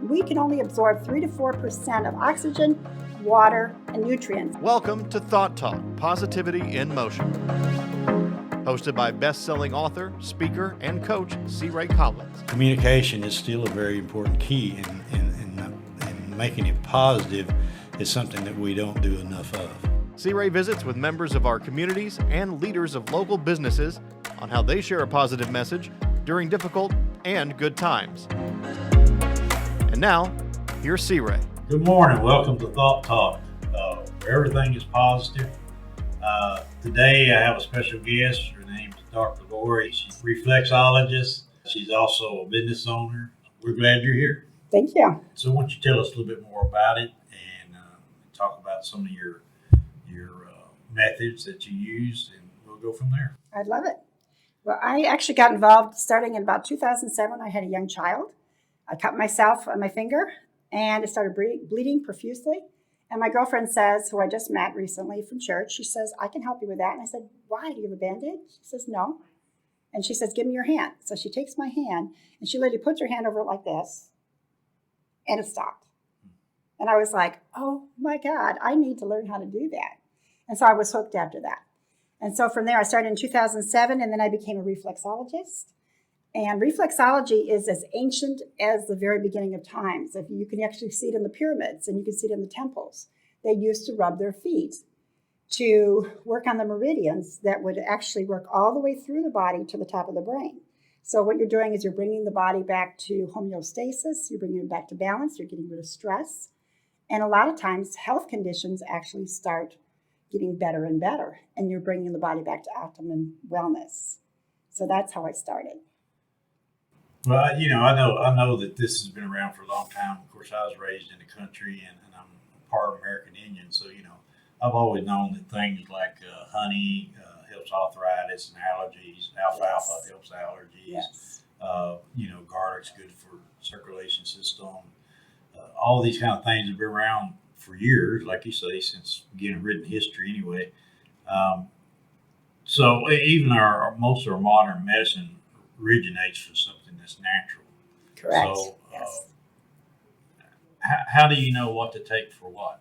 we can only absorb 3 to 4% of oxygen, water, and nutrients. Welcome to Thought Talk, Positivity in Motion. Hosted by best-selling author, speaker, and coach C. Ray Collins. Communication is still a very important key, and making it positive is something that we don't do enough of. C. Ray visits with members of our communities and leaders of local businesses on how they share a positive message during difficult and good times. And now, here's C. Ray. Good morning. Welcome to Thought Talk, where everything is positive. Today I have a special guest. Her name is Dr. Lori. She's a reflexologist. She's also a business owner. We're glad you're here. Thank you. So why don't you tell us a little bit more about it and talk about some of your methods that you use, and we'll go from there. I'd love it. Well, I actually got involved starting in about 2007. I had a young child. I cut myself on my finger, and it started bleeding profusely. And my girlfriend says, who I just met recently from church, she says, I can help you with that. And I said, why? Do you have a Band-Aid? She says, no. And she says, give me your hand. So she takes my hand, and she literally puts her hand over it like this, and it stopped. And I was like, oh my God, I need to learn how to do that. And so I was hooked after that. And so from there, I started in 2007, and then I became a reflexologist. And reflexology is as ancient as the very beginning of times. If you can actually see it in the pyramids, and you can see it in the temples. They used to rub their feet to work on the meridians that would actually work all the way through the body to the top of the brain. So what you're doing is you're bringing the body back to homeostasis, you're bringing it back to balance, you're getting rid of stress. And a lot of times, health conditions actually start getting better and better, and you're bringing the body back to optimum wellness. So that's how I started. Well, I know that this has been around for a long time. Of course, I was raised in the country, and I'm part American Indian, so I've always known that things like honey helps arthritis and allergies. Alfalfa helps allergies. Yes. Garlic's good for circulation system. All these kind of things have been around for years, like you say, since beginning written history anyway. So even most of our modern medicine originates from something that's natural. Correct. So yes. How do you know what to take for what?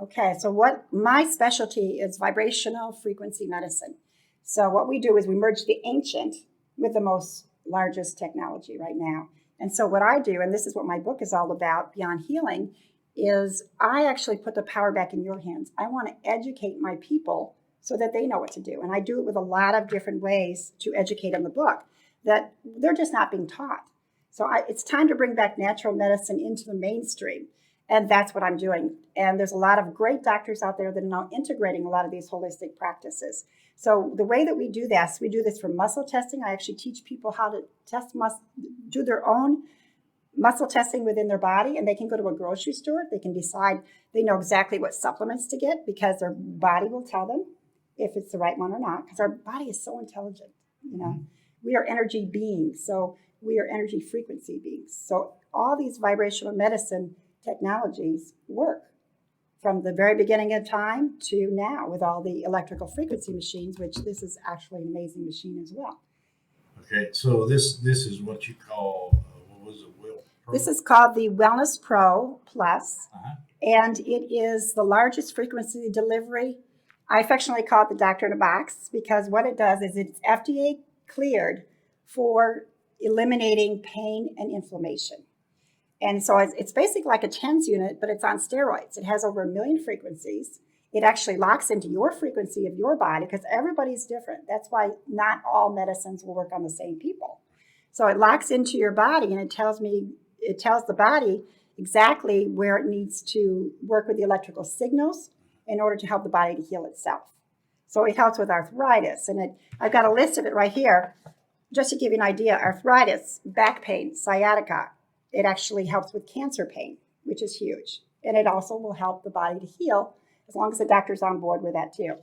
Okay, so what my specialty is vibrational frequency medicine. So what we do is we merge the ancient with the most largest technology right now. And so what I do, and this is what my book is all about, Beyond Healing, is I actually put the power back in your hands. I want to educate my people so that they know what to do. And I do it with a lot of different ways to educate in the book that they're just not being taught. So it's time to bring back natural medicine into the mainstream. And that's what I'm doing. And there's a lot of great doctors out there that are now integrating a lot of these holistic practices. So the way that we do this for muscle testing. I actually teach people how to do their own muscle testing within their body, and they can go to a grocery store. They can decide, they know exactly what supplements to get because their body will tell them if it's the right one or not, because our body is so intelligent. We are energy beings, so we are energy frequency beings. So all these vibrational medicine technologies work from the very beginning of time to now with all the electrical frequency machines, which this is actually an amazing machine as well. Okay, so this is what you call, This is called the Wellness Pro Plus, and it is the largest frequency delivery. I affectionately call it the doctor in a box because what it does is it's FDA cleared for eliminating pain and inflammation. And so it's basically like a TENS unit, but it's on steroids. It has over 1 million frequencies. It actually locks into your frequency of your body because everybody's different. That's why not all medicines will work on the same people. So it locks into your body, and it tells the body exactly where it needs to work with the electrical signals in order to help the body to heal itself. So it helps with arthritis. And I've got a list of it right here. Just to give you an idea, arthritis, back pain, sciatica. It actually helps with cancer pain, which is huge. And it also will help the body to heal as long as the doctor's on board with that too.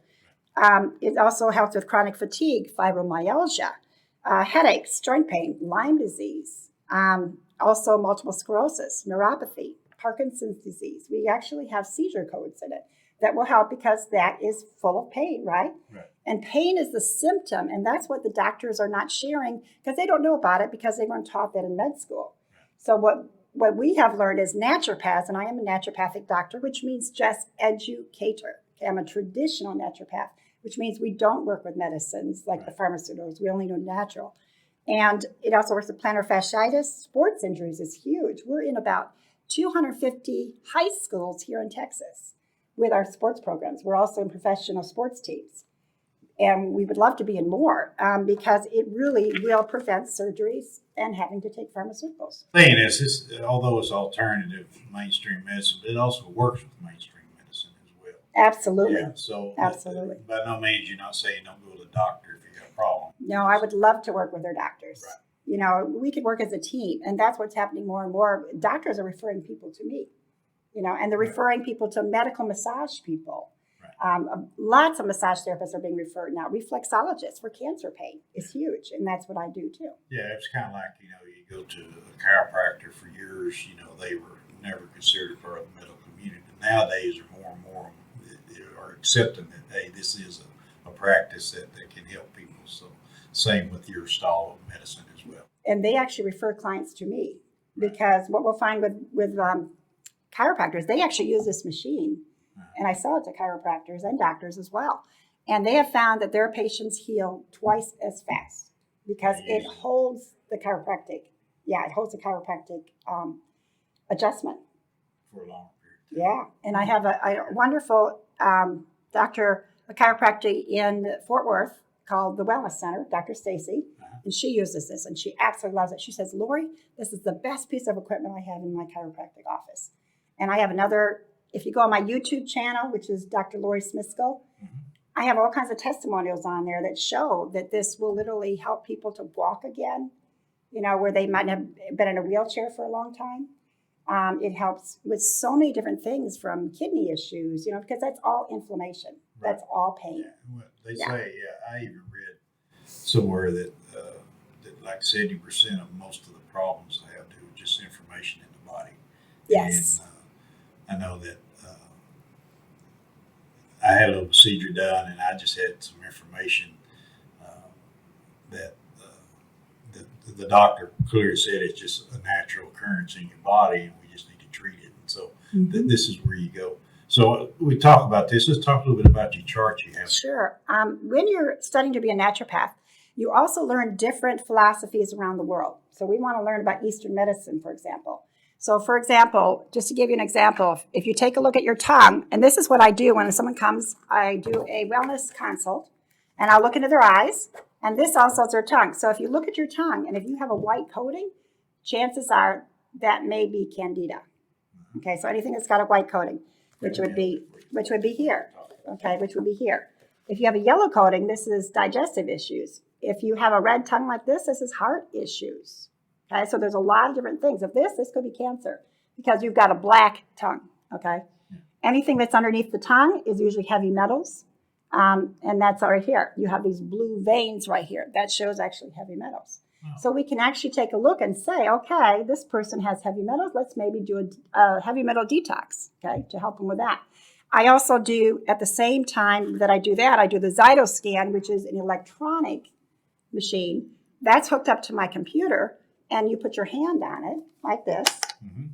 It also helps with chronic fatigue, fibromyalgia, headaches, joint pain, Lyme disease, also multiple sclerosis, neuropathy, Parkinson's disease. We actually have seizure codes in it that will help because that is full of pain, right? Right. And pain is the symptom, and that's what the doctors are not sharing because they don't know about it because they weren't taught that in med school. So what what we have learned as naturopaths, and I am a naturopathic doctor, which means just educator. Okay, I'm a traditional naturopath, which means we don't work with medicines like the pharmaceuticals. We only do natural. And it also works with plantar fasciitis. Sports injuries is huge. We're in about 250 high schools here in Texas with our sports programs. We're also in professional sports teams. And we would love to be in more because it really will prevent surgeries and having to take pharmaceuticals. Thing is, this, although it's alternative mainstream medicine, but it also works with mainstream medicine as well. Absolutely. Yeah, so Absolutely. by no means you're not saying don't go to the doctor if you got a problem. No, I would love to work with their doctors. Right. You know, we could work as a team, and that's what's happening more and more. Doctors are referring people to me, you know, and they're referring people to medical massage people. Lots of massage therapists are being referred now. Reflexologists for cancer pain is huge, and that's what I do too. Yeah, it's kind of like, you know, you go to a chiropractor for years, you know, they were never considered part of the medical community. But nowadays, are more and more are accepting that, hey, this is a practice that can help people. So same with your style of medicine as well. And they actually refer clients to me because what we'll find with chiropractors, they actually use this machine. And I sell it to chiropractors and doctors as well. And they have found that their patients heal twice as fast because it holds the chiropractic, it holds the chiropractic adjustment. For a long period of time. Yeah. And I have a wonderful doctor, a chiropractor in Fort Worth called the Wellness Center, Dr. Stacy. And she uses this and she absolutely loves it. She says, Lori, this is the best piece of equipment I have in my chiropractic office. And I have another. If you go on my YouTube channel, which is Dr. Lori Smiskol, I have all kinds of testimonials on there that show that this will literally help people to walk again, you know, where they might have been in a wheelchair for a long time. It helps with so many different things from kidney issues, you know, because that's all inflammation. Right. That's all pain. Yeah. Well, they say, I even read somewhere that like 70% of most of the problems have to do with just inflammation in the body. Yes. And I know that I had a little procedure done, and I just had some information that the doctor clearly said it's just a natural occurrence in your body, and we just need to treat it. And so this is where you go. So we talk about this. Let's talk a little bit about your chart you have. Sure. When you're studying to be a naturopath, you also learn different philosophies around the world. So we want to learn about Eastern medicine, for example. So, for example, just to give you an example, if you take a look at your tongue, and this is what I do when someone comes, I do a wellness consult, and I'll look into their eyes, and this also is their tongue. So if you look at your tongue, and if you have a white coating, chances are that may be candida. Okay, so anything that's got a white coating, which would be here. Okay, which would be here. If you have a yellow coating, this is digestive issues. If you have a red tongue like this is heart issues. Okay, so there's a lot of different things. If this could be cancer because you've got a black tongue. Okay, anything that's underneath the tongue is usually heavy metals, and that's right here. You have these blue veins right here. That shows actually heavy metals. Wow. So we can actually take a look and say, okay, this person has heavy metals. Let's maybe do a heavy metal detox, okay, to help them with that. I also do, at the same time that I do that, I do the Zytoscan, which is an electronic machine that's hooked up to my computer. And you put your hand on it like this,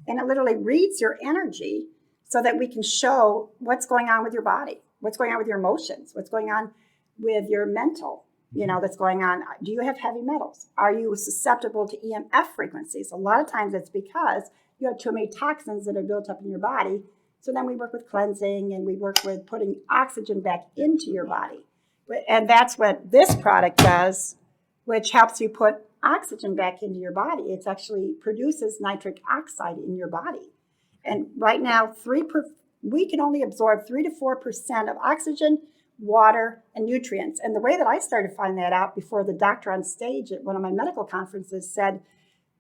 and it literally reads your energy so that we can show what's going on with your body, what's going on with your emotions, what's going on with your mental, you know, that's going on. Do you have heavy metals? Are you susceptible to EMF frequencies? A lot of times it's because you have too many toxins that are built up in your body. So then we work with cleansing and we work with putting oxygen back into your body. And that's what this product does, which helps you put oxygen back into your body. It actually produces nitric oxide in your body. And right now, we can only absorb 3 to 4% of oxygen, water, and nutrients. And the way that I started to find that out before the doctor on stage at one of my medical conferences said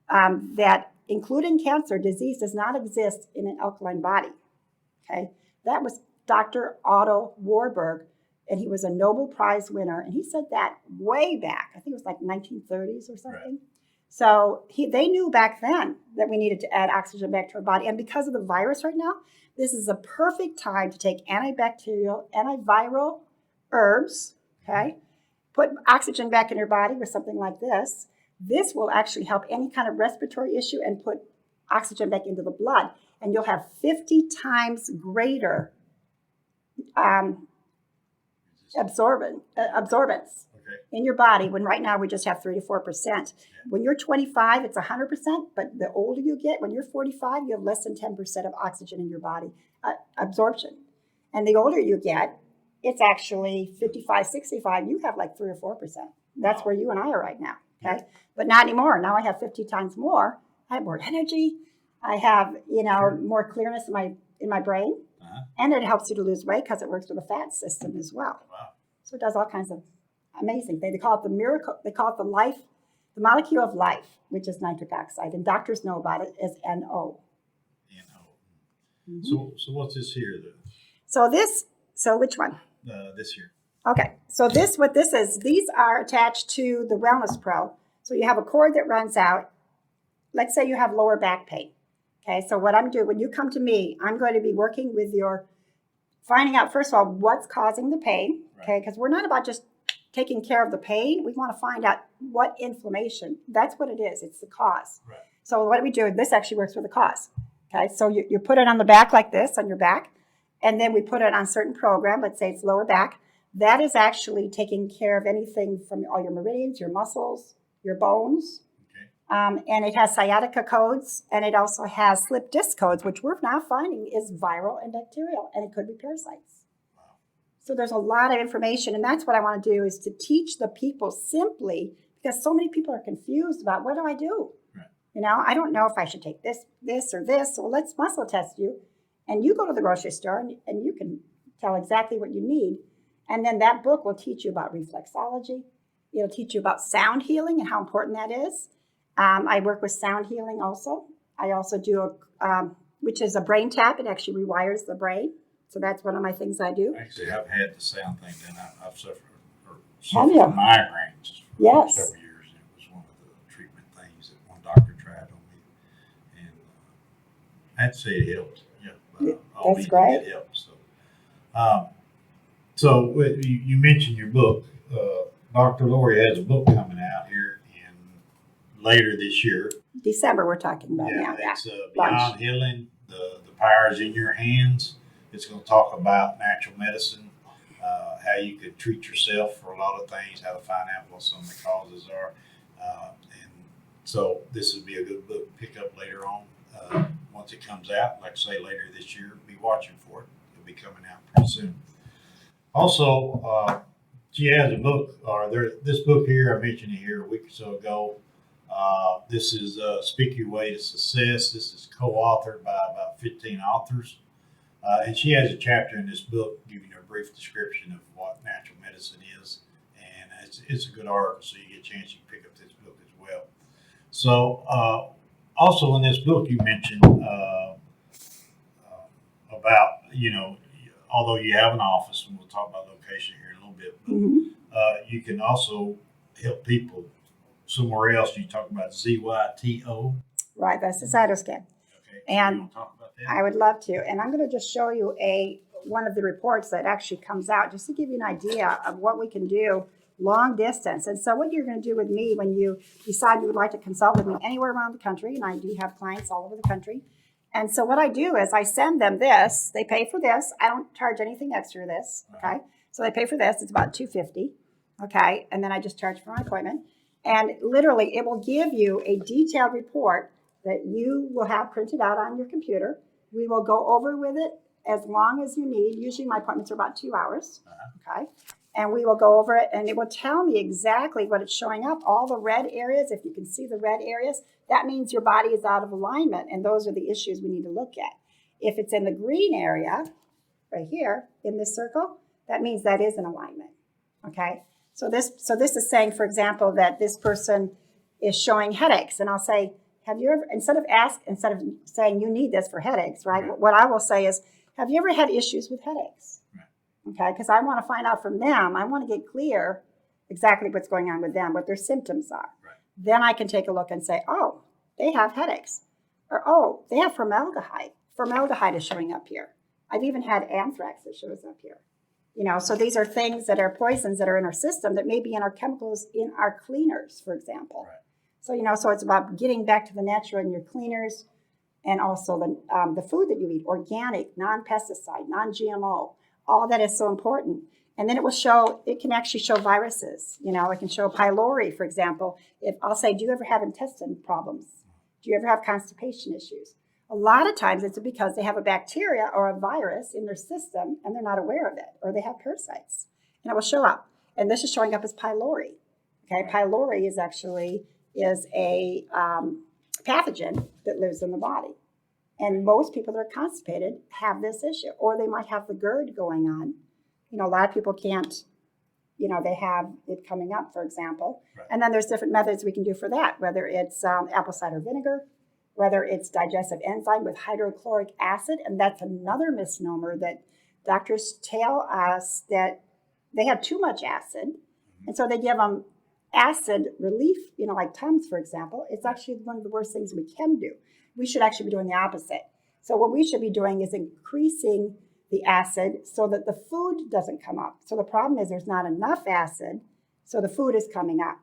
that including cancer, disease does not exist in an alkaline body. Okay, that was Dr. Otto Warburg. And he was a Nobel Prize winner. And he said that way back. I think it was like 1930s or something. Right. So they knew back then that we needed to add oxygen back to our body. And because of the virus right now, this is a perfect time to take antibacterial, antiviral herbs, okay? Put oxygen back in your body with something like this. This will actually help any kind of respiratory issue and put oxygen back into the blood, and you'll have 50 times greater absorbance Okay. in your body, when right now we just have 3 to 4%. When you're 25, it's 100%, but the older you get, when you're 45, you have less than 10% of oxygen in your body absorption. And the older you get, it's actually 55, 65, you have like 3 or 4%. That's where you and I are right now, okay? Yeah. But not anymore. Now I have 50 times more. I have more energy. I have, more clearness in my brain. Uh-huh. And it helps you to lose weight because it works with the fat system as well. Wow. So it does all kinds of amazing things. They call it the miracle. They call it the molecule of life, which is nitric oxide, and doctors know about it as NO. Mm-hmm. So what's this here? So which one? This here. Okay. So what this is, these are attached to the Wellness Pro. So you have a cord that runs out. Let's say you have lower back pain. Okay. So what I'm doing, when you come to me, I'm going to be working with finding out, first of all, what's causing the pain. Right. Okay. Because we're not about just taking care of the pain. We want to find out what inflammation. That's what it is. It's the cause. Right. So what do we do? This actually works for the cause. Okay. So you put it on the back like this, on your back. And then we put it on a certain program. Let's say it's lower back. That is actually taking care of anything from all your meridians, your muscles, your bones. Okay. And it has sciatica codes, and it also has slip disc codes, which we're now finding is viral and bacterial, and it could be parasites. Wow. So there's a lot of information, and that's what I want to do, is to teach the people simply, because so many people are confused about, what do I do? Right. I don't know if I should take this, or this. Well, let's muscle test you. And you go to the grocery store, and you can tell exactly what you need. And then that book will teach you about reflexology. It'll teach you about sound healing and how important that is. I work with sound healing also. I also do which is a brain tap. It actually rewires the brain. So that's one of my things I do. Actually, I've had the sound thing done. I've suffered Have you? from migraines for Yes. several years. And it was one of the treatment things that one doctor tried on me. And I'd say it helped. Yeah, That's great. It helps. So you mentioned your book. Dr. Lori has a book coming out here later this year. December we're talking about now. It's Beyond Healing, the power is in your hands. It's going to talk about natural medicine, how you could treat yourself for a lot of things, how to find out what some of the causes are. And so this would be a good book to pick up later on. Once it comes out, like I say, later this year, be watching for it. It'll be coming out pretty soon. Also, she has a book, this book here, I mentioned it here a week or so ago. This is Speak Your Way to Success. This is co-authored by about 15 authors. And she has a chapter in this book giving a brief description of what natural medicine is. And it's a good article, so you get a chance, you can pick up this book as well. So also in this book you mentioned about, although you have an office, and we'll talk about location here in a little bit, but you can also help people somewhere else. You talk about ZYTO. Right, that's the cytoscan. Okay. And you want to talk about that? I would love to. And I'm going to just show you one of the reports that actually comes out, just to give you an idea of what we can do long distance. And so what you're going to do with me when you decide you would like to consult with me anywhere around the country, and I do have clients all over the country. And so what I do is I send them this. They pay for this. I don't charge anything extra for this. Okay. So they pay for this. It's about $250. Okay. And then I just charge for my appointment. And literally it will give you a detailed report that you will have printed out on your computer. We will go over with it as long as you need. Usually my appointments are about 2 hours. Okay. And we will go over it, and it will tell me exactly what it's showing up. All the red areas, if you can see the red areas, that means your body is out of alignment, and those are the issues we need to look at. If it's in the green area, right here, in this circle, that means that is in alignment, okay? So this is saying, for example, that this person is showing headaches, and I'll say, have you ever, instead of saying you need this for headaches, right? What I will say is, have you ever had issues with headaches? Okay, because I want to find out from them. I want to get clear exactly what's going on with them, what their symptoms are. Right. Then I can take a look and say, oh, they have headaches. Or, oh, they have formaldehyde. Formaldehyde is showing up here. I've even had anthrax that shows up here. So these are things that are poisons that are in our system that may be in our chemicals in our cleaners, for example. Right. So, so it's about getting back to the natural in your cleaners, and also the food that you eat, organic, non-pesticide, non-GMO. All that is so important. And then it can actually show viruses. It can show pylori, for example. If I'll say, do you ever have intestine problems? Do you ever have constipation issues? A lot of times it's because they have a bacteria or a virus in their system and they're not aware of it, or they have parasites. And it will show up. And this is showing up as pylori. Okay, pylori is a pathogen that lives in the body. And most people that are constipated have this issue, or they might have the GERD going on. A lot of people can't, they have it coming up, for example. Right. And then there's different methods we can do for that, whether it's apple cider vinegar, whether it's digestive enzyme with hydrochloric acid. And that's another misnomer that doctors tell us that they have too much acid. And so they give them acid relief, like Tums, for example. It's actually one of the worst things we can do. We should actually be doing the opposite. So what we should be doing is increasing the acid so that the food doesn't come up. So the problem is there's not enough acid, so the food is coming up.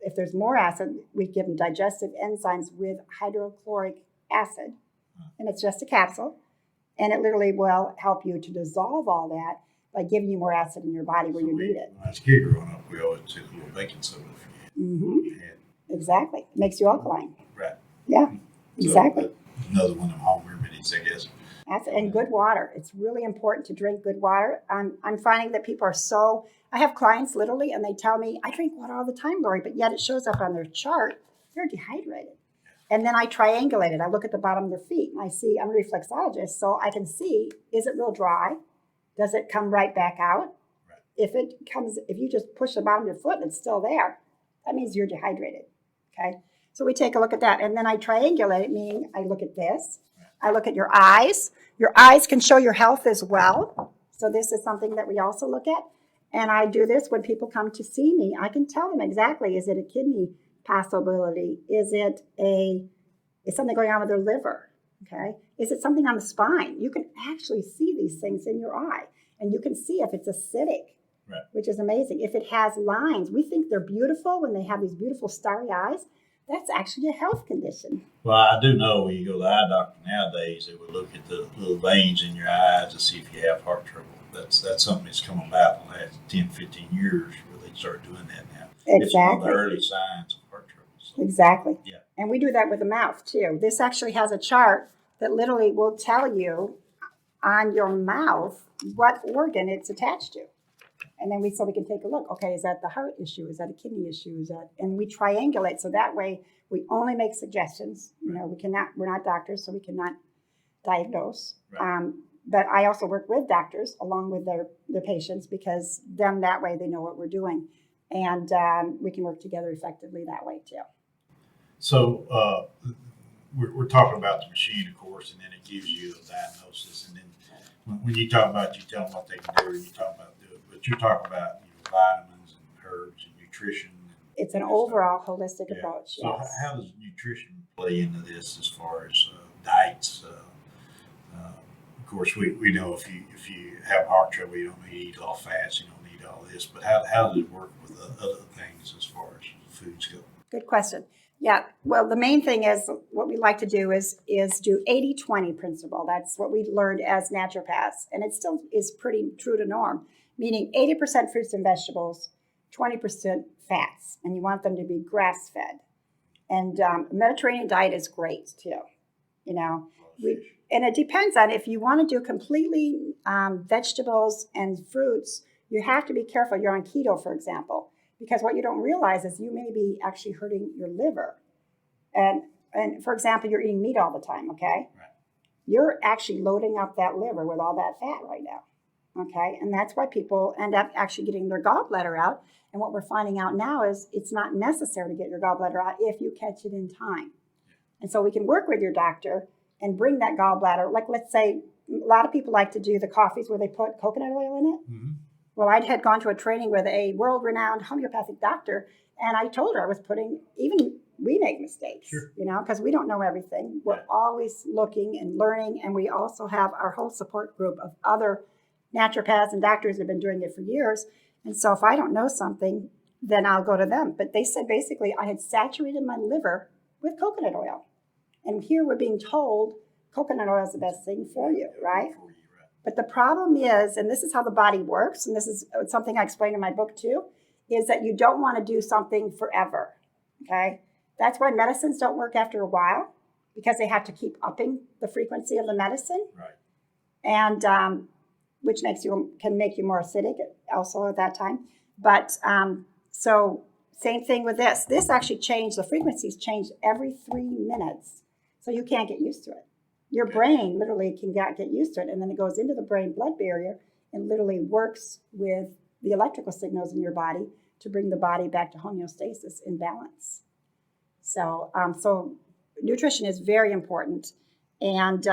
If there's more acid, we give them digestive enzymes with hydrochloric acid, and it's just a capsule, and it literally will help you to dissolve all that by giving you more acid in your body where you need it. When I was a kid growing up, we always took a little baking soda for you. Exactly. It makes you alkaline. Right. Yeah, exactly. So, another one of them home remedies, I guess. And good water. It's really important to drink good water. I'm finding that people are I have clients literally, and they tell me, I drink water all the time, Lori, but yet it shows up on their chart, they're dehydrated. And then I triangulate it. I look at the bottom of their feet, and I see, I'm a reflexologist, so I can see, is it real dry? Does it come right back out? Right. If you just push the bottom of your foot and it's still there, that means you're dehydrated, okay? So we take a look at that, and then I triangulate it, meaning I look at this. I look at your eyes. Your eyes can show your health as well. So this is something that we also look at. And I do this when people come to see me. I can tell them exactly, is it a kidney possibility? Is something going on with their liver? Okay. Is it something on the spine? You can actually see these things in your eye. And you can see if it's acidic, right, which is amazing. If it has lines, we think they're beautiful when they have these beautiful starry eyes. That's actually a health condition. Well, I do know when you go to the eye doctor nowadays, they would look at the little veins in your eyes to see if you have heart trouble. That's something that's come about in the last 10, 15 years where they start doing that now. Exactly. It's one of the early signs of heart trouble. So, exactly. yeah. And we do that with the mouth too. This actually has a chart that literally will tell you on your mouth what organ it's attached to. And then we can take a look. Okay, is that the heart issue? Is that a kidney issue? And we triangulate so that way we only make suggestions. We're not doctors, so we cannot diagnose. Right. But I also work with doctors along with their patients, because then that way they know what we're doing, and we can work together effectively that way too. So we're talking about the machine, of course, and then it gives you a diagnosis. And then when you talk about, you tell them what they can do, and you talk about do it, but you're talking about vitamins and herbs and nutrition. It's an overall holistic approach. So yes. how does nutrition play into this as far as diets? Of course, we know if you have heart trouble, you don't need to eat all fats, you don't need all this. But how does it work with other things as far as foods go? Good question. Yeah, well, the main thing is what we like to do is do 80-20 principle. That's what we learned as naturopaths, and it still is pretty true to norm, meaning 80% fruits and vegetables, 20% fats, and you want them to be grass-fed. And Mediterranean diet is great too, and it depends on if you want to do completely vegetables and fruits, you have to be careful. You're on keto, for example. Because what you don't realize is you may be actually hurting your liver. And for example, you're eating meat all the time, okay? Right. You're actually loading up that liver with all that fat right now, okay? And that's why people end up actually getting their gallbladder out. And what we're finding out now is it's not necessary to get your gallbladder out if you catch it in time. And so we can work with your doctor and bring that gallbladder. Like, let's say a lot of people like to do the coffees where they put coconut oil in it. Mm-hmm. Well, I had gone to a training with a world-renowned homeopathic doctor, and I told her I was we make mistakes, sure, because we don't know everything. We're always looking and learning, and we also have our whole support group of other naturopaths and doctors that have been doing it for years. And so if I don't know something, then I'll go to them. But they said basically I had saturated my liver with coconut oil. And here we're being told coconut oil is the best thing for you, right? For you, right. But the problem is, and this is how the body works, and this is something I explain in my book too, is that you don't want to do something forever, okay? That's why medicines don't work after a while, because they have to keep upping the frequency of the medicine. Right. And which can make you more acidic also at that time. But so same thing with this. This actually changed, the frequencies changed every 3 minutes. So you can't get used to it. Your brain literally can get used to it, and then it goes into the brain-blood barrier and literally works with the electrical signals in your body to bring the body back to homeostasis in balance. So nutrition is very important. And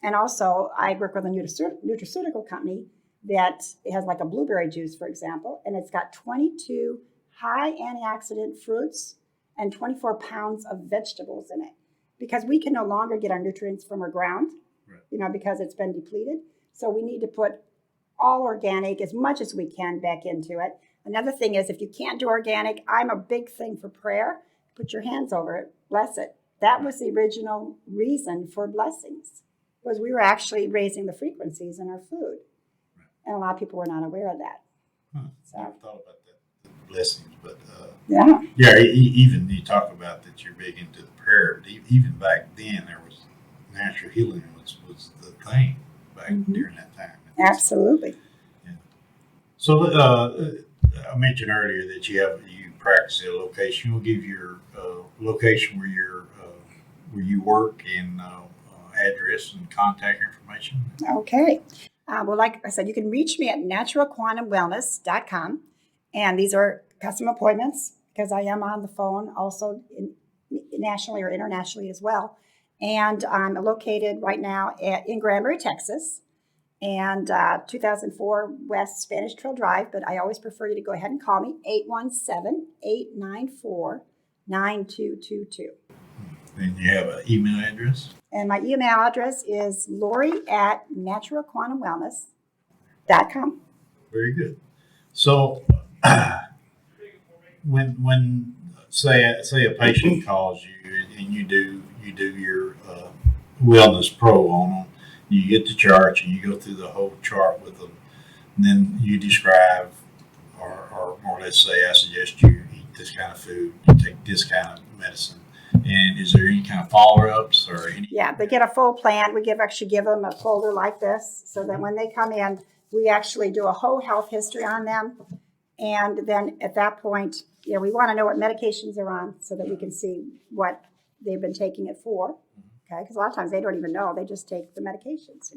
also I work with a nutraceutical company that has like a blueberry juice, for example, and it's got 22 high antioxidant fruits and 24 pounds of vegetables in it. Because we can no longer get our nutrients from our ground, right, because it's been depleted. So we need to put all organic as much as we can back into it. Another thing is, if you can't do organic, I'm a big thing for prayer. Put your hands over it, bless it. That was the original reason for blessings, was we were actually raising the frequencies in our food. Right. And a lot of people were not aware of that. So I've thought about that, the blessings, but yeah, even you talk about that you're big into the prayer, but even back then there was natural healing was the thing back during that time. Absolutely. Yeah. So I mentioned earlier that you practice at a location. We'll give your location where you work and address and contact information. Okay. Well, like I said, you can reach me at naturalquantumwellness.com. And these are custom appointments because I am on the phone also nationally or internationally as well. And I'm located right now in Granbury, Texas, and 2004 West Spanish Trail Drive. But I always prefer you to go ahead and call me, 817-894-9222. And you have an email address? And my email address is Lori@naturalquantumwellness.com. Very good. So when say a patient calls you and you do your wellness pro on them, you get the charts and you go through the whole chart with them, and then you describe or more or less say, I suggest you eat this kind of food, you take this kind of medicine. And is there any kind of follow-ups or any? Yeah, they get a full plan. We actually give them a folder like this so that when they come in, we actually do a whole health history on them. And then at that point, we want to know what medications they're on so that we can see what they've been taking it for. Okay, because a lot of times they don't even know. They just take the medications,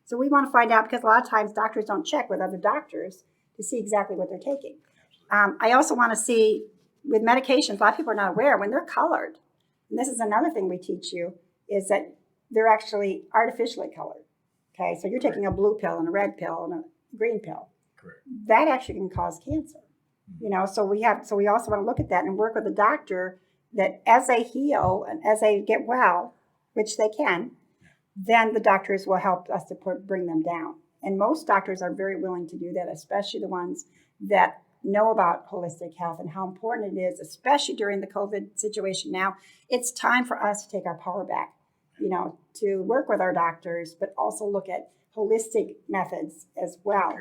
So we want to find out, because a lot of times doctors don't check with other doctors to see exactly what they're taking. I also want to see with medications, a lot of people are not aware when they're colored. And this is another thing we teach you, is that they're actually artificially colored. Okay, so you're taking a blue pill and a red pill and a green pill. Correct. That actually can cause cancer. So we also want to look at that and work with a doctor that as they heal and as they get well, which they can, then the doctors will help us to bring them down. And most doctors are very willing to do that, especially the ones that know about holistic health and how important it is, especially during the COVID situation now. It's time for us to take our power back, to work with our doctors, but also look at holistic methods as well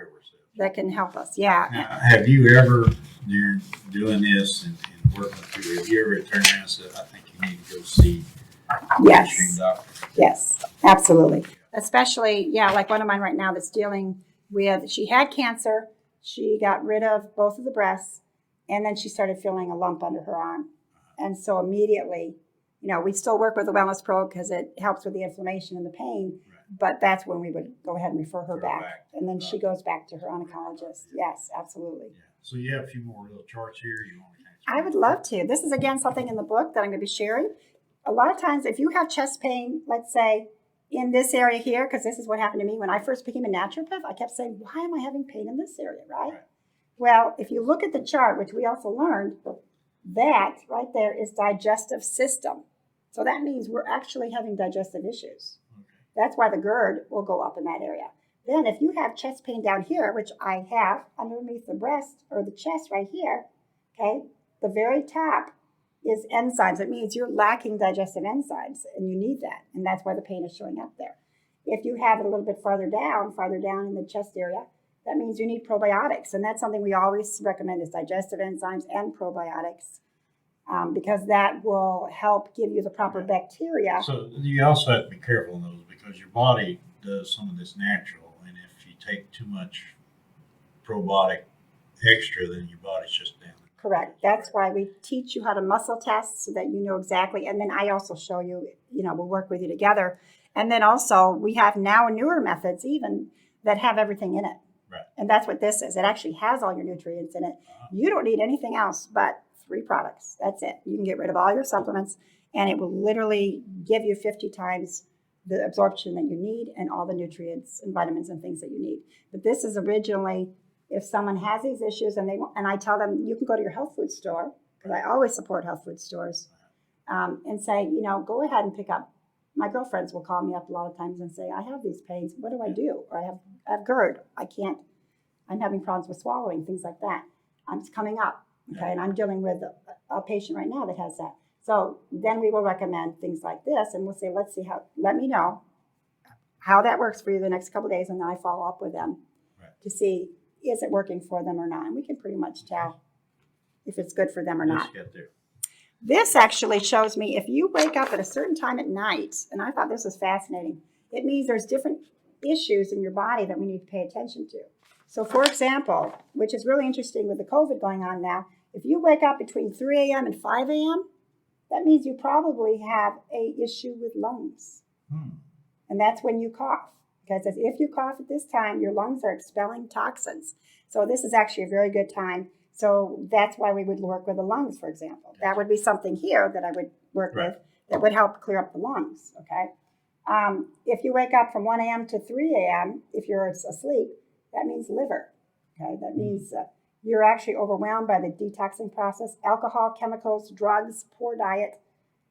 that can help us. Yeah. Now, have you ever, during doing this and working through it, have you ever turned around and said, I think you need to go see a Yes. doctor? Yes, absolutely. Especially, like one of mine right now that's dealing with, she had cancer. She got rid of both of the breasts, and then she started feeling a lump under her arm. And so immediately, we still work with the Wellness Pro because it helps with the inflammation and the pain, but that's when we would go ahead and refer her back. And then she goes back to her oncologist. Yes, absolutely. Yeah. So you have a few more little charts here. You want to I would love to. This is, again, something in the book that I'm going to be sharing. A lot of times, if you have chest pain, let's say, in this area here, because this is what happened to me when I first became a naturopath, I kept saying, why am I having pain in this area, right? Well, if you look at the chart, which we also learned, that right there is digestive system. So that means we're actually having digestive issues. That's why the GERD will go up in that area. Then if you have chest pain down here, which I have underneath the breast or the chest right here, okay, the very top is enzymes. It means you're lacking digestive enzymes and you need that. And that's why the pain is showing up there. If you have it a little bit farther down in the chest area, that means you need probiotics. And that's something we always recommend is digestive enzymes and probiotics because that will help give you the proper bacteria. So you also have to be careful in those because your body does some of this natural. And if you take too much probiotic extra, then your body shuts down. Correct. That's why we teach you how to muscle test so that you know exactly. And then I also show you, we'll work with you together. And then also we have now newer methods even that have everything in it. Right. And that's what this is. It actually has all your nutrients in it. You don't need anything else but 3 products. That's it. You can get rid of all your supplements and it will literally give you 50 times the absorption that you need and all the nutrients and vitamins and things that you need. But this is originally, if someone has these issues and I tell them, you can go to your health food store, because I always support health food stores, and say, go ahead and pick up. My girlfriends will call me up a lot of times and say, I have these pains. What do I do? Or I have GERD. I'm having problems with swallowing, things like that. It's coming up. Okay. And I'm dealing with a patient right now that has that. So then we will recommend things like this and we'll say, let me know how that works for you the next couple of days. And then I follow up with them to see, is it working for them or not? And we can pretty much tell if it's good for them or not. This actually shows me if you wake up at a certain time at night, and I thought this was fascinating, it means there's different issues in your body that we need to pay attention to. So for example, which is really interesting with the COVID going on now, if you wake up between 3 a.m. and 5 a.m., that means you probably have a issue with lungs. And that's when you cough. Because if you cough at this time, your lungs are expelling toxins. So this is actually a very good time. So that's why we would work with the lungs, for example. That would be something here that I would work with that would help clear up the lungs, okay? If you wake up from 1 a.m. to 3 a.m., if you're asleep, that means liver, okay? That means you're actually overwhelmed by the detoxing process. Alcohol, chemicals, drugs, poor diet,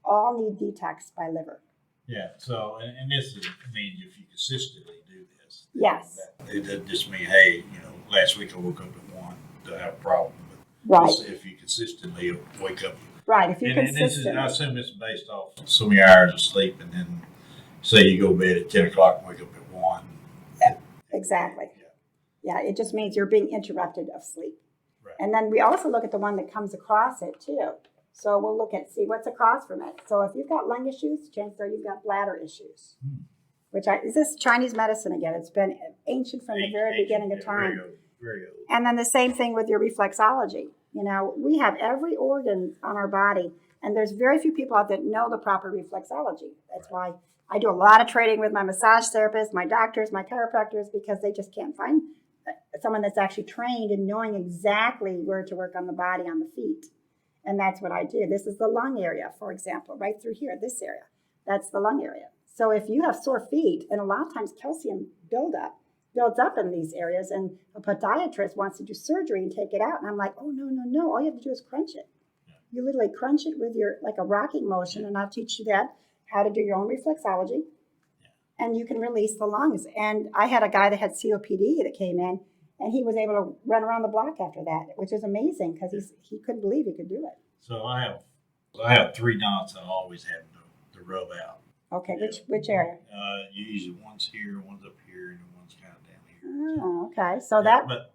all need detox by liver. Yeah, so, and this is, if you consistently do this. Yes. It doesn't just mean, hey, last week I woke up at 1 to have a problem. Right. If you consistently wake up. Right, if you And this is, consistent. I assume this is based off so many hours of sleep and then say you go to bed at 10 o'clock and wake up at 1. Exactly. Yeah, it just means you're being interrupted of sleep. Right. And then we also look at the one that comes across it too. So we'll look at, see what's across from it. So if you've got lung issues, chances are you've got bladder issues. Is this Chinese medicine again? It's been ancient from the very beginning of time. Very old. And then the same thing with your reflexology. We have every organ on our body, and there's very few people out that know the proper reflexology. That's why I do a lot of training with my massage therapists, my doctors, my chiropractors, because they just can't find someone that's actually trained in knowing exactly where to work on the body, on the feet. And that's what I do. This is the lung area, for example, right through here, this area. That's the lung area. So if you have sore feet, and a lot of times calcium builds up in these areas, and a podiatrist wants to do surgery and take it out. And I'm like, oh, no. All you have to do is crunch it. You literally crunch it with like a rocking motion, and I'll teach you that, how to do your own reflexology. And you can release the lungs. And I had a guy that had COPD that came in, and he was able to run around the block after that, which is amazing because he couldn't believe he could do it. So I have 3 knots I always have to rub out. Okay, which area? Usually one's here, one's up here, and one's kind of down here. Oh, okay. So But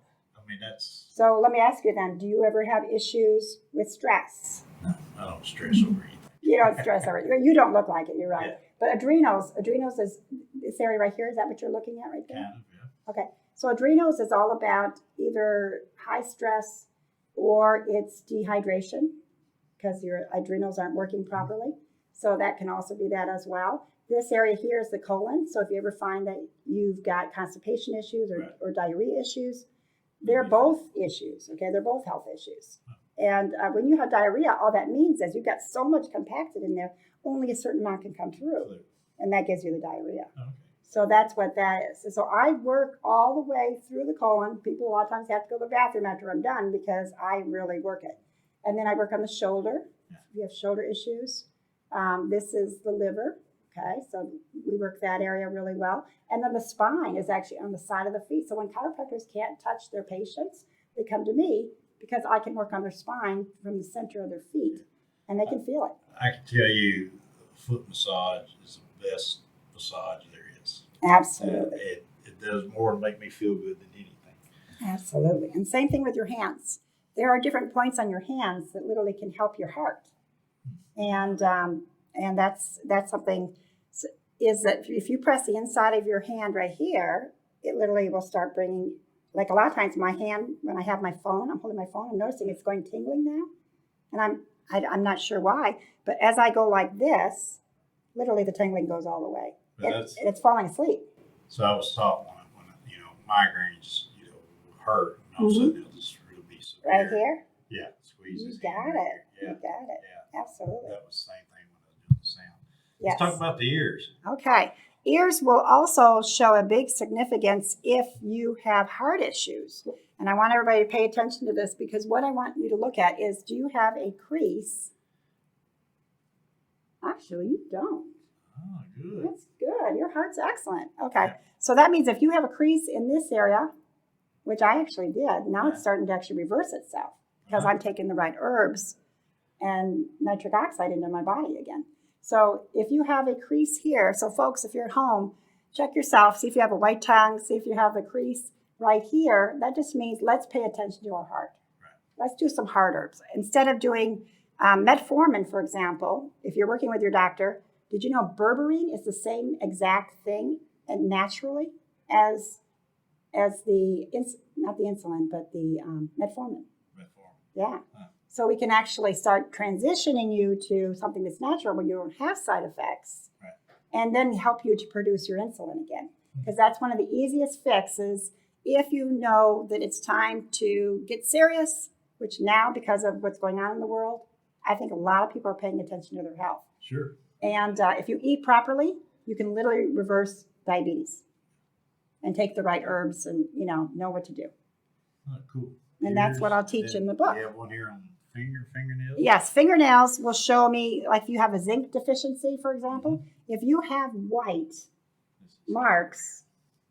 that's. So let me ask you then: do you ever have issues with stress? No, I don't stress over anything. You don't stress over it. You don't look like it. You're right. Yeah. But adrenals is this area right here. Is that what you're looking at right there? Kind of, yeah. Okay. So adrenals is all about either high stress or it's dehydration because your adrenals aren't working properly. So that can also be that as well. This area here is the colon. So if you ever find that you've got constipation issues or diarrhea issues, they're both issues. Okay, they're both health issues. And when you have diarrhea, all that means is you've got so much compacted in there, only a certain amount can come through. And that gives you the diarrhea. Okay. So that's what that is. So I work all the way through the colon. People a lot of times have to go to the bathroom after I'm done because I really work it. And then I work on the shoulder. If you have shoulder issues. This is the liver. Okay, so we work that area really well. And then the spine is actually on the side of the feet. So when chiropractors can't touch their patients, they come to me because I can work on their spine from the center of their feet. and they can feel it. I can tell you, foot massage is the best massage there is. Absolutely. It does more to make me feel good than anything. Absolutely. And same thing with your hands. There are different points on your hands that literally can help your heart. And that's something, is that if you press the inside of your hand right here, it literally will start bringing, like a lot of times my hand, when I have my phone, I'm holding my phone, I'm noticing it's going tingling now. And I'm not sure why, but as I go like this, literally the tingling goes all the way. It's falling asleep. So I was taught when migraines, hurt, and all of a sudden it'll just really be severe. Right here? Yeah, squeeze You his got hand it. right here. You got it. Yeah. Absolutely. That was the same thing when I was doing the sound. Yes. Let's talk about the ears. Okay. Ears will also show a big significance if you have heart issues. And I want everybody to pay attention to this, because what I want you to look at is, do you have a crease? Actually, you don't. Oh, good. That's good. Your heart's excellent. Okay. So that means if you have a crease in this area, which I actually did, now it's starting to actually reverse itself because I'm taking the right herbs and nitric oxide into my body again. So if you have a crease here, so folks, if you're at home, check yourself, see if you have a white tongue, see if you have the crease right here. That just means let's pay attention to our heart. Right. Let's do some heart herbs. Instead of doing metformin, for example, if you're working with your doctor, did you know berberine is the same exact thing and naturally as the, not the insulin, but the metformin. Yeah. Huh. So we can actually start transitioning you to something that's natural where you don't have side effects, right, and then help you to produce your insulin again. Because that's one of the easiest fixes if you know that it's time to get serious, which now, because of what's going on in the world, I think a lot of people are paying attention to their health. Sure. And if you eat properly, you can literally reverse diabetes and take the right herbs and, know what to do. Oh, cool. And that's what I'll teach in the book. You have one here on fingernails? Yes, fingernails will show me, like if you have a zinc deficiency, for example, if you have white marks,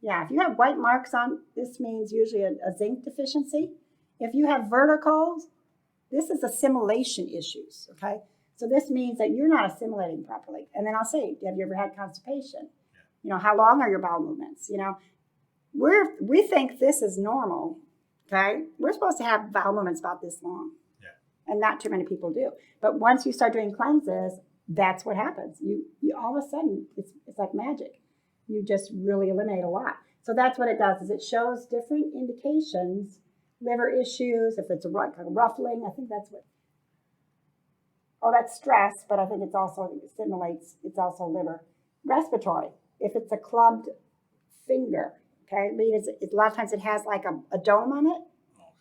if you have white marks on, this means usually a zinc deficiency. If you have verticals, this is assimilation issues, okay? So this means that you're not assimilating properly. And then I'll say, have you ever had constipation? Yeah. How long are your bowel movements? We think this is normal, okay? We're supposed to have bowel movements about this long. Yeah. And not too many people do. But once you start doing cleanses, that's what happens. You all of a sudden, it's like magic. You just really eliminate a lot. So that's what it does, is it shows different indications, liver issues, if it's a ruffling, I think that's what. Oh, that's stress, but I think it stimulates, it's also liver. Respiratory, if it's a clubbed finger, okay, a lot of times it has like a dome on it. Oh,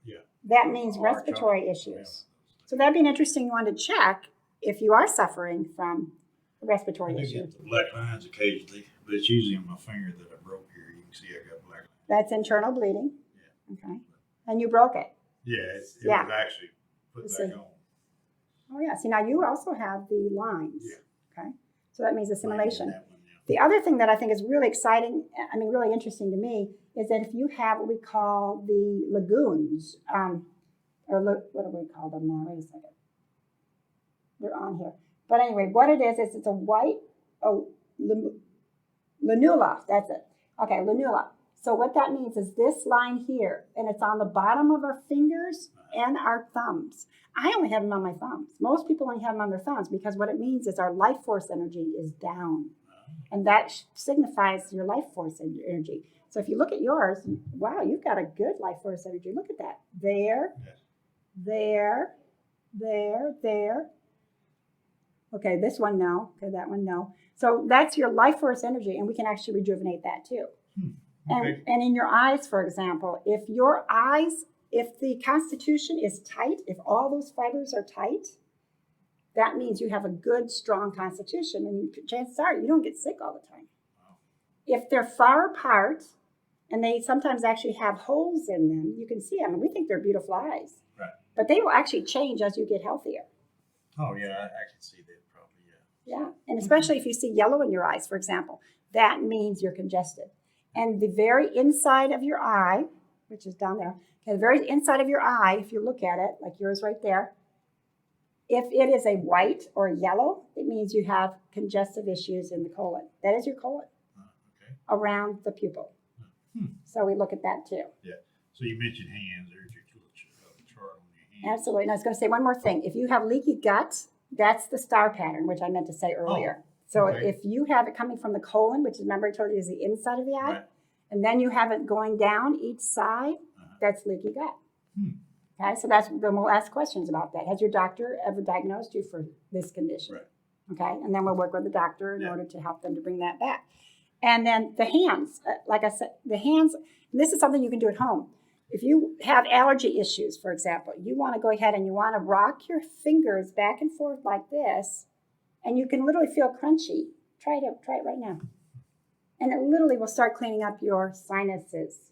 yeah. That means respiratory issues. So that'd be an interesting one to check if you are suffering from a respiratory issue. I do get the black lines occasionally, but it's usually on my finger that I broke here. You can see I got black lines. That's internal bleeding. Yeah. Okay. And you broke it. Yeah, it was actually put back on. Oh, yeah. See, now you also have the lines. Yeah. Okay. So that means assimilation. That one, yeah. The other thing that I think is really exciting, really interesting to me, is that if you have what we call the lagoons, what do we call them now? Wait a second. They're on here. But anyway, what it is it's a white, lanula. That's it. Okay, lanula. So what that means is this line here, and it's on the bottom of our fingers and our thumbs. I only have them on my thumbs. Most people only have them on their thumbs because what it means is our life force energy is down. And that signifies your life force energy. So if you look at yours, wow, you've got a good life force energy. Look at that. There. Okay, this one, no. Okay, that one, no. So that's your life force energy, and we can actually rejuvenate that too. Okay. And in your eyes, for example, if the constitution is tight, if all those fibers are tight, that means you have a good, strong constitution, and chances are you don't get sick all the time. Wow. If they're far apart, and they sometimes actually have holes in them, you can see them, and we think they're beautiful eyes. Right. But they will actually change as you get healthier. Oh, yeah, I can see that probably, yeah. Yeah, and especially if you see yellow in your eyes, for example, that means you're congested. And the very inside of your eye, which is down there, okay, the very inside of your eye, if you look at it, like yours right there, If it is a white or yellow, it means you have congestive issues in the colon. That is your colon Okay. around the pupil. Hmm. So we look at that too. Yeah. So you mentioned hands. There's your little chart on your hands. Absolutely. And I was going to say one more thing. If you have leaky gut, that's the star pattern, which I meant to say earlier. So okay. if you have it coming from the colon, which remember I told you is the inside of the eye, Right. and then you have it going down each side, that's leaky gut. Hmm. Okay, so then we'll ask questions about that. Has your doctor ever diagnosed you for this condition? Right. Okay, and then we'll work with the doctor in Yeah. order to help them to bring that back. And then the hands, like I said, the hands, and this is something you can do at home. If you have allergy issues, for example, you want to go ahead and you want to rock your fingers back and forth like this, and you can literally feel crunchy. Try it right now. And it literally will start cleaning up your sinuses.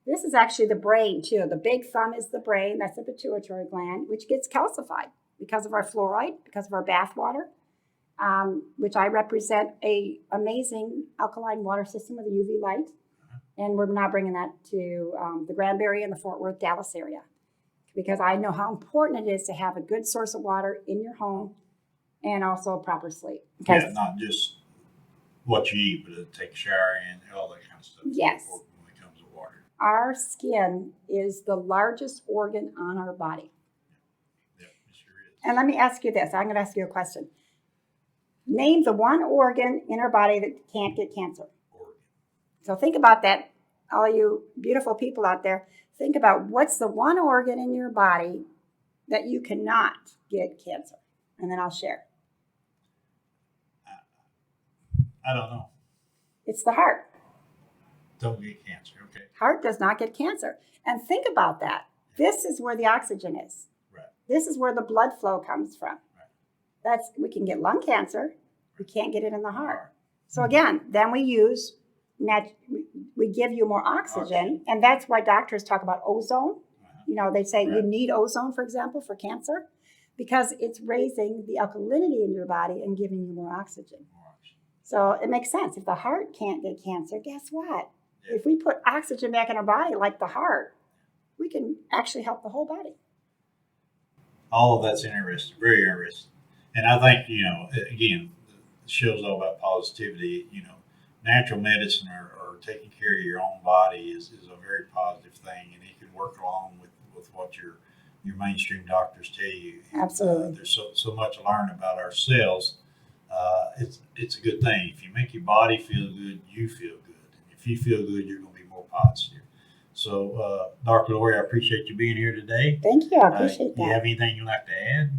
This is actually the brain too. The big thumb is the brain. That's the pituitary gland, which gets calcified because of our fluoride, because of our bath water, which I represent a amazing alkaline water system with a UV light. And we're now bringing that to the Granbury and the Fort Worth, Dallas area, because I know how important it is to have a good source of water in your home and also proper sleep. Yeah, not just what you eat, but to take a shower and all that kind of stuff. Yes. When it comes to water. Our skin is the largest organ on our body. Yeah, it sure is. And let me ask you this. I'm going to ask you a question. Name the one organ in our body that can't get cancer. Organ. So think about that, all you beautiful people out there. Think about what's the one organ in your body that you cannot get cancer. And then I'll share. I don't know. It's the heart. Don't get cancer. Okay. Heart does not get cancer. And think about that. This is where the oxygen is. Right. This is where the blood flow comes from. Right. We can get lung cancer. We can't get it in the heart. So again, then we give you more oxygen. And that's why doctors talk about ozone. You know, they say you need ozone, for example, for cancer, because it's raising the alkalinity in your body and giving you more oxygen. So it makes sense. If the heart can't get cancer, guess what? Yeah. If we put oxygen back in our body, like the heart, we can actually help the whole body. All of that's interesting, very interesting. And I think, again, the show's all about positivity. Natural medicine or taking care of your own body is a very positive thing, and it can work along with what your mainstream doctors tell you. Absolutely. There's so much to learn about ourselves. It's a good thing. If you make your body feel good, you feel good. And if you feel good, you're going to be more positive. So, Dr. Lori, I appreciate you being here today. Thank you. I appreciate Do you that. have anything you'd like to add?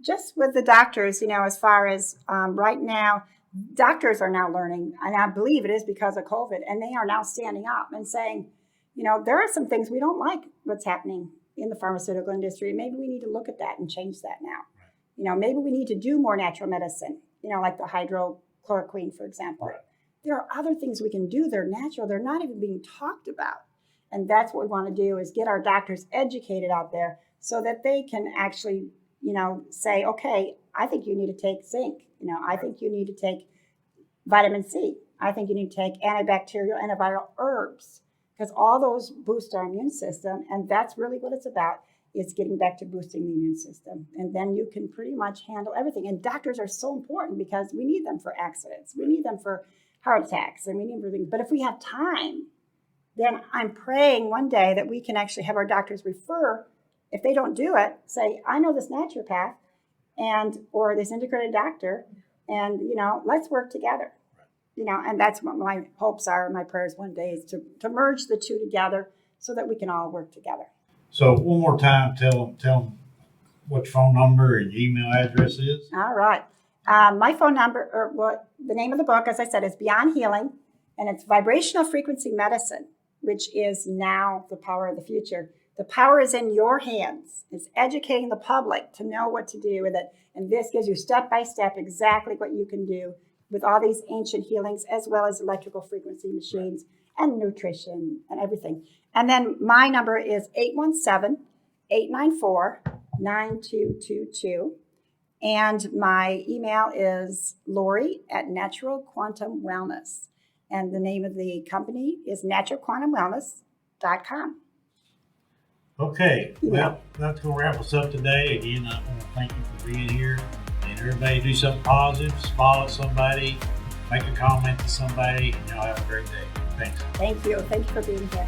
Just with the doctors, as far as right now, doctors are now learning, and I believe it is because of COVID, and they are now standing up and saying, there are some things we don't like what's happening in the pharmaceutical industry. Maybe we need to look at that and change that now. Right. Maybe we need to do more natural medicine, like the hydrochloroquine, for example. Right. There are other things we can do. They're natural. They're not even being talked about. And that's what we want to do, is get our doctors educated out there so that they can actually, say, okay, I think you need to take zinc. I think you need to take vitamin C. I think you need to take antibacterial, antiviral herbs, because all those boost our immune system. And that's really what it's about, is getting back to boosting the immune system. And then you can pretty much handle everything. And doctors are so important because we need them for accidents. We need them for heart attacks, and we need everything. But if we have time, then I'm praying one day that we can actually have our doctors refer. If they don't do it, say, I know this naturopath or this integrated doctor, and, let's work together. And that's what my hopes are, my prayers one day, is to merge the two together so that we can all work together. So one more time, tell them what your phone number and your email address is. All right. My phone number, the name of the book, as I said, is Beyond Healing, and it's Vibrational Frequency Medicine, which is now the power of the future. The power is in your hands. It's educating the public to know what to do with it. And this gives you step by step exactly what you can do with all these ancient healings, as well as electrical frequency machines and nutrition and everything. And then my number is 817-894-9222. And my email is Lori@Natural Quantum Wellness. And the name of the company is naturalquantumwellness.com. Okay, Yeah. well, that's going to wrap us up today. Again, I want to thank you for being here. And everybody do something positive, smile at somebody, make a comment to somebody, and y'all have a great day. Thanks. Thank you. Thank you for being here.